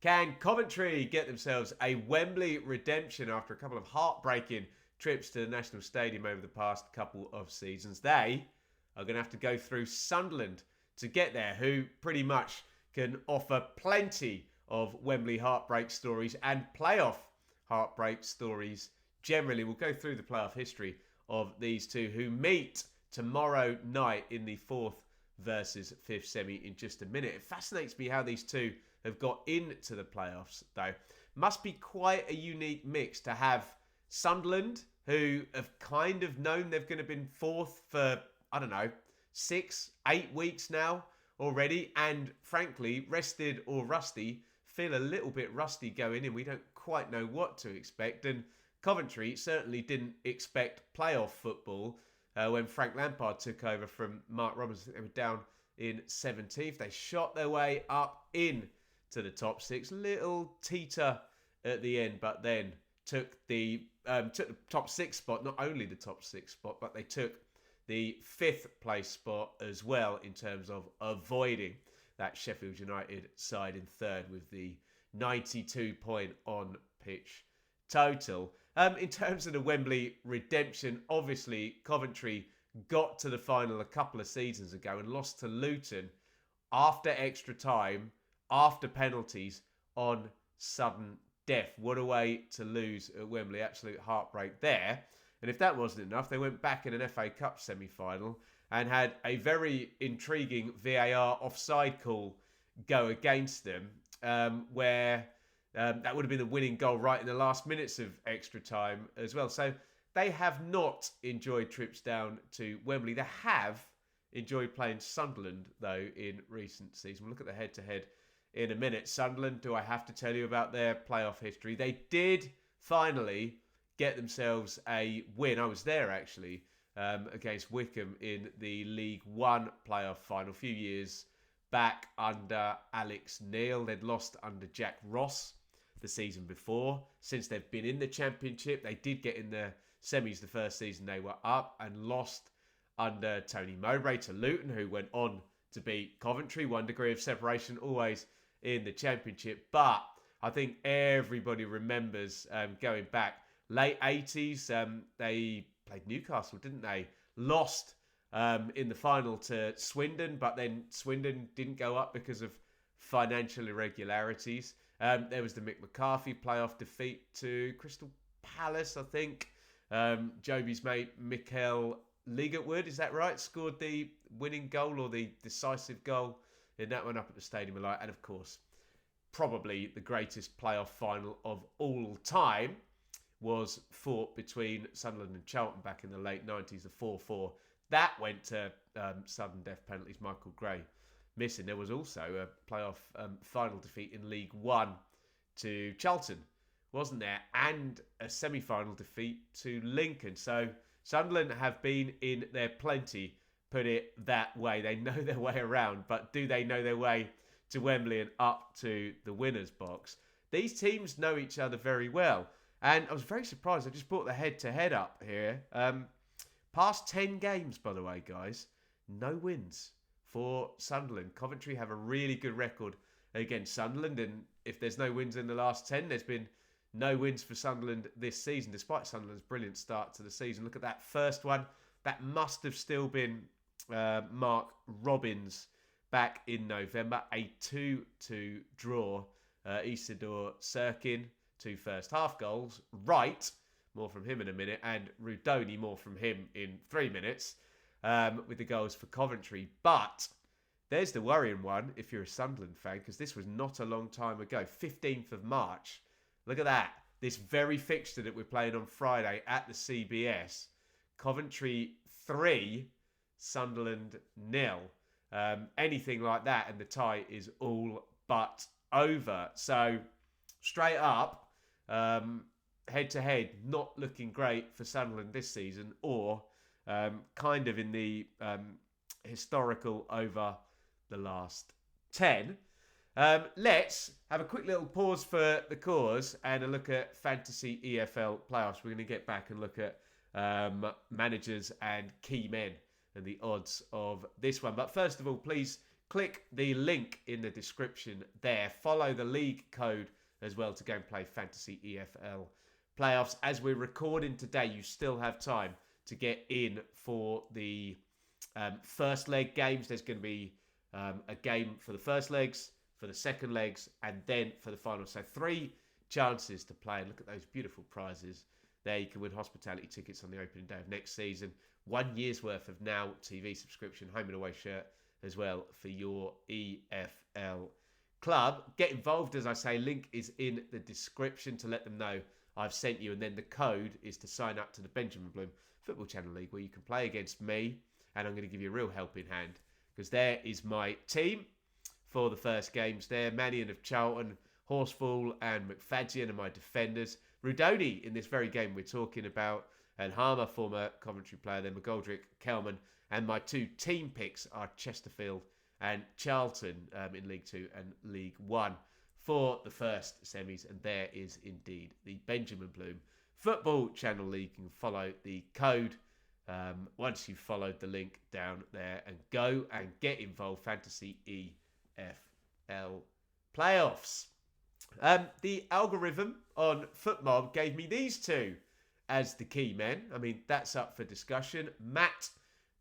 Can Coventry get themselves a Wembley redemption after a couple of heartbreaking trips to the National Stadium over the past couple of seasons? They are going to have to go through Sunderland to get there, who pretty much can offer plenty of Wembley heartbreak stories and playoff heartbreak stories generally. We'll go through the playoff history of these two who meet tomorrow night in the 4th versus 5th semi in just a minute. It fascinates me how these two have got into the playoffs, though. Must be quite a unique mix to have Sunderland, who have kind of known they've going to be 4th for, 6-8 weeks now already, and frankly, rested or rusty, feel a little bit rusty going in. We don't quite know what to expect, and Coventry certainly didn't expect playoff football when Frank Lampard took over from Mark Robinson. They were down in 17th. They shot their way up in to the top 6. Little teeter at the end, but then took the top 6 spot. Not only the top 6 spot, but they took the 5th place spot as well in terms of avoiding that Sheffield United side in 3rd with the 92 point on pitch total. In terms of the Wembley redemption, obviously Coventry got to the final a couple of seasons ago and lost to Luton after extra time, after penalties, on sudden death. What a way to lose at Wembley. Absolute heartbreak there. And if that wasn't enough, they went back in an FA Cup semi-final and had a very intriguing VAR offside call go against them, where that would have been the winning goal right in the last minutes of extra time as well. So they have not enjoyed trips down to Wembley. They have enjoyed playing Sunderland, though, in recent seasons. We'll look at the head-to-head in a minute. Sunderland, do I have to tell you about their playoff history? They did finally get themselves a win. I was there, actually, against Wycombe in the League One playoff final a few years back under Alex Neil. They'd lost under Jack Ross the season before. Since they've been in the Championship, they did get in the semis the first season they were up, and lost under Tony Mowbray to Luton, who went on to beat Coventry. 1 degree of separation always in the Championship. But I think everybody remembers going back late 80s. They played Newcastle, didn't they? Lost in the final to Swindon, but then Swindon didn't go up because of financial irregularities. There was the Mick McCarthy playoff defeat to Crystal Palace, I think. Joby's mate, Mikel Ligertwood, is that right? Scored the winning goal or the decisive goal in that one up at the Stadium of Light. And of course, probably the greatest playoff final of all time was fought between Sunderland and Charlton back in the late 90s, the 4-4. That went to sudden death penalties, Michael Gray missing. There was also a playoff final defeat in League One to Charlton, wasn't there? And a semi-final defeat to Lincoln. So Sunderland have been in their plenty, put it that way. They know their way around, but do they know their way to Wembley and up to the winner's box? These teams know each other very well. And I was very surprised. I just brought the head-to-head up here. Past 10 games, by the way, guys. No wins for Sunderland. Coventry have a really good record against Sunderland. And if there's no wins in the last 10, there's been no wins for Sunderland this season, despite Sunderland's brilliant start to the season. Look at that first one. That must have still been Mark Robbins back in November. A 2-2 draw. Isidore Sirkin, 2 first half goals. Wright, more from him in a minute, and Ruddock, more from him in 3 minutes, with the goals for Coventry. But there's the worrying one if you're a Sunderland fan, because this was not a long time ago. 15th of March. Look at that. This very fixture that we're playing on Friday at the CBS. Coventry 3, Sunderland 0. Anything like that and the tie is all but over. So straight up, head-to-head, not looking great for Sunderland this season, or kind of in the historical over the last 10. Let's have a quick little pause for the cause and a look at fantasy EFL playoffs. We're going to get back and look at managers and key men and the odds of this one. But first of all, please click the link in the description there. Follow the league code as well to go and play Fantasy EFL playoffs. As we're recording today, you still have time to get in for the first leg games. There's going to be a game for the first legs, for the second legs, and then for the final. So 3 chances to play. And look at those beautiful prizes there. You can win hospitality tickets on the opening day of next season. 1 year's worth of Now TV subscription, home and away shirt as well for your EFL club. Get involved, as I say. Link is in the description to let them know I've sent you. And then the code is to sign up to the Benjamin Bloom Football Channel League, where you can play against me. And I'm going to give you a real helping hand, because there is my team for the first games there. Mannion of Charlton, Horsfall and McFadzean are my defenders. Ruddock in this very game we're talking about, and Hamza, former Coventry player, then McGoldrick, Kelman, and my 2 team picks are Chesterfield and Charlton in League 2 and League 1 for the first semis. And there is indeed the Benjamin Bloom Football Channel League. You can follow the code once you've followed the link down there, and go and get involved. Fantasy EFL playoffs. The algorithm on FootMob gave me these 2 as the key men. I mean, that's up for discussion. Matt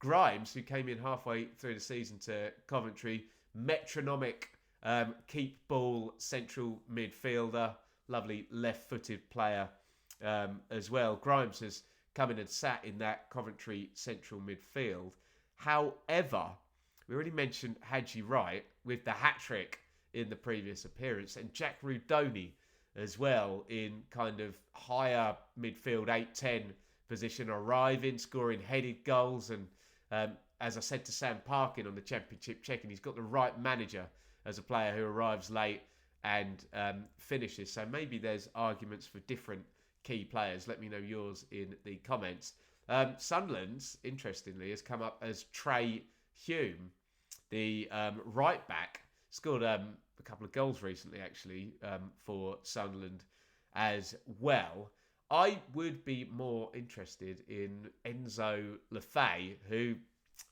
Grimes, who came in halfway through the season to Coventry, metronomic keep ball central midfielder, lovely left-footed player as well. Grimes has come in and sat in that Coventry central midfield. However, we already mentioned Haji Wright with the hat-trick in the previous appearance, and Jack Rudoni as well in kind of higher midfield 8-10 position, arriving, scoring headed goals. And as I said to Sam Parkin on the Championship check-in, he's got the right manager as a player who arrives late and finishes. So maybe there's arguments for different key players. Let me know yours in the comments. Sunderland's, interestingly, has come up as Trey Hume, the right back. Scored a couple of goals recently, actually, for Sunderland as well. I would be more interested in Enzo Lefebvre, who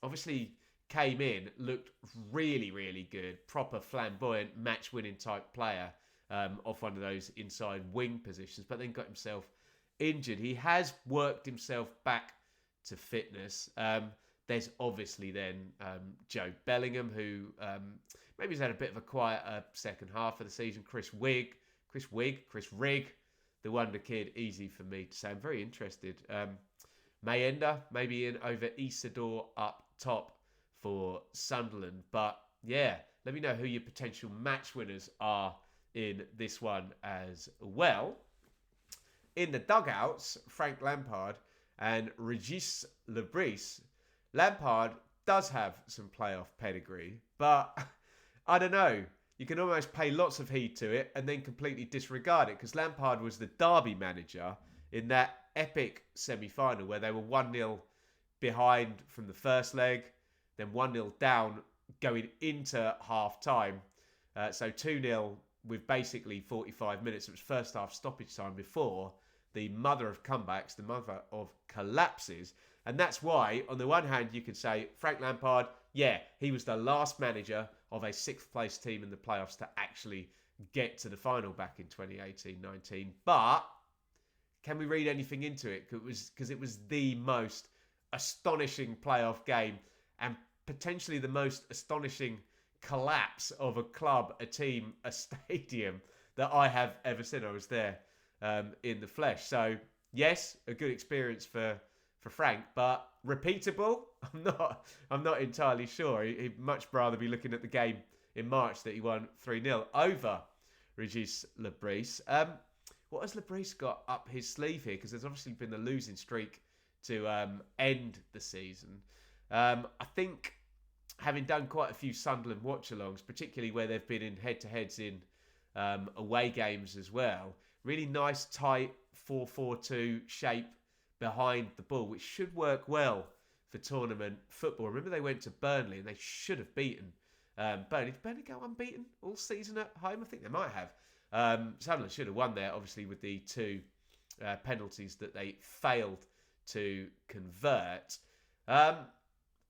obviously came in, looked really, really good, proper flamboyant, match-winning type player off one of those inside wing positions, but then got himself injured. He has worked himself back to fitness. There's obviously then Joe Bellingham, who maybe has had a bit of a quieter second half of the season. Chris Rigg, the wonder kid, easy for me to say. I'm very interested. Mayenda, maybe in over Isidore up top for Sunderland. But yeah, let me know who your potential match winners are in this one as well. In the dugouts, Frank Lampard and Régis Lebris. Lampard does have some playoff pedigree, but I don't know. You can almost pay lots of heed to it and then completely disregard it, because Lampard was the Derby manager in that epic semi-final where they were 1-0 behind from the first leg, then 1-0 down going into half-time. So 2-0 with basically 45 minutes. It was first half stoppage time before the mother of comebacks, the mother of collapses. And that's why, on the one hand, you could say Frank Lampard, yeah, he was the last manager of a 6th place team in the playoffs to actually get to the final back in 2018-19. But can we read anything into it? Because it was the most astonishing playoff game, and potentially the most astonishing collapse of a club, a team, a stadium that I have ever seen. I was there in the flesh. So yes, a good experience for Frank, but repeatable? I'm not entirely sure. He'd much rather be looking at the game in March that he won 3-0 over Régis Lebris. What has Lebris got up his sleeve here? Because there's obviously been a losing streak to end the season. I think, having done quite a few Sunderland watch-alongs, particularly where they've been in head-to-heads in away games as well, really nice, tight 4-4-2 shape behind the ball, which should work well for tournament football. Remember, they went to Burnley and they should have beaten Burnley. Did Burnley go unbeaten all season at home? I think they might have. Sunderland should have won there, obviously, with the 2 penalties that they failed to convert. I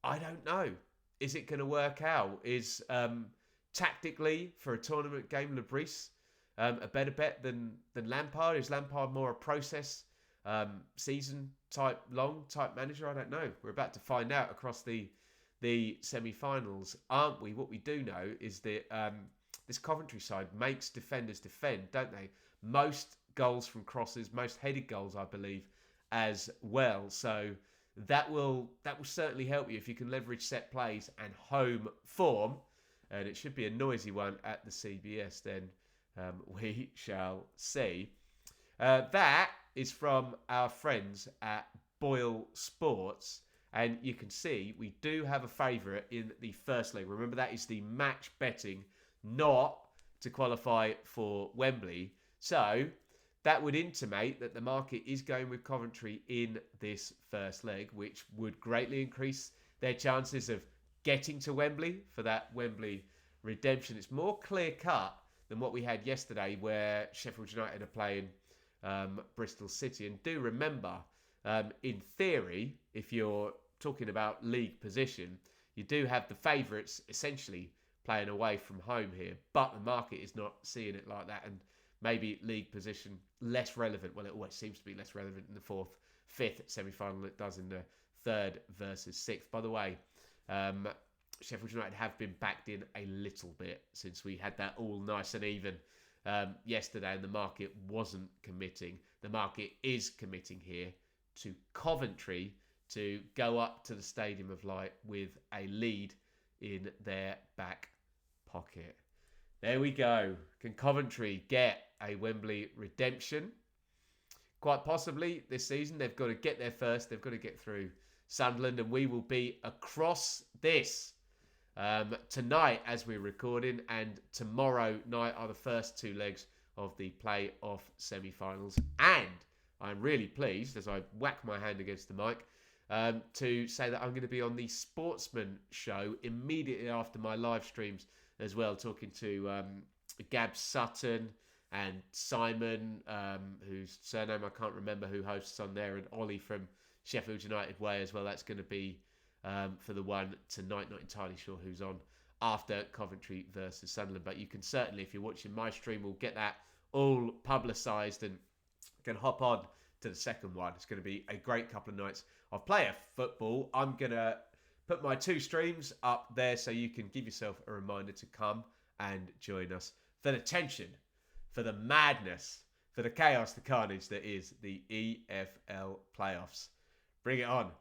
don't know. is it going to work out? Is tactically for a tournament game, Lebris a better bet than Lampard? Is Lampard more a process season type manager? I don't know. We're about to find out across the semi-finals, aren't we? What we do know is that this Coventry side makes defenders defend, don't they? Most goals from crosses, most headed goals, I believe, as well. So that will certainly help you if you can leverage set plays and home form. And it should be a noisy one at the CBS. Then we shall see. That is from our friends at Boyle Sports. And you can see we do have a favourite in the first leg. Remember, that is the match betting, not to qualify for Wembley. So that would intimate that the market is going with Coventry in this first leg, which would greatly increase their chances of getting to Wembley for that Wembley redemption. It's more clear-cut than what we had yesterday, where Sheffield United are playing Bristol City. And do remember, in theory, if you're talking about league position, you do have the favourites essentially playing away from home here, but the market is not seeing it like that, and maybe league position less relevant. Well, it always seems to be less relevant in the fourth, fifth semi-final than it does in the third versus sixth. By the way, Sheffield United have been backed in a little bit since we had that all nice and even yesterday, and the market wasn't committing. The market is committing here to Coventry to go up to the Stadium of Light with a lead in their back pocket. There we go. Can Coventry get a Wembley redemption? Quite possibly this season. They've got to get there first. They've got to get through Sunderland, and we will be across this tonight as we're recording, and tomorrow night are the first two legs of the play-off semi-finals. And I'm really pleased, as I whack my hand against the mic, to say that I'm going to be on the Sportsman show immediately after my live streams as well, talking to Gab Sutton and Simon, whose surname I can't remember, who hosts on there, and Ollie from Sheffield United Way as well. That's going to be for the one tonight. Not entirely sure who's on after Coventry versus Sunderland, but you can certainly, if you're watching my stream, we'll get that all publicised and can hop on to the second one. It's going to be a great couple of nights of player football. I'm going to put my two streams up there so you can give yourself a reminder to come and join us for the tension, for the madness, for the chaos, the carnage that is the EFL playoffs. Bring it on.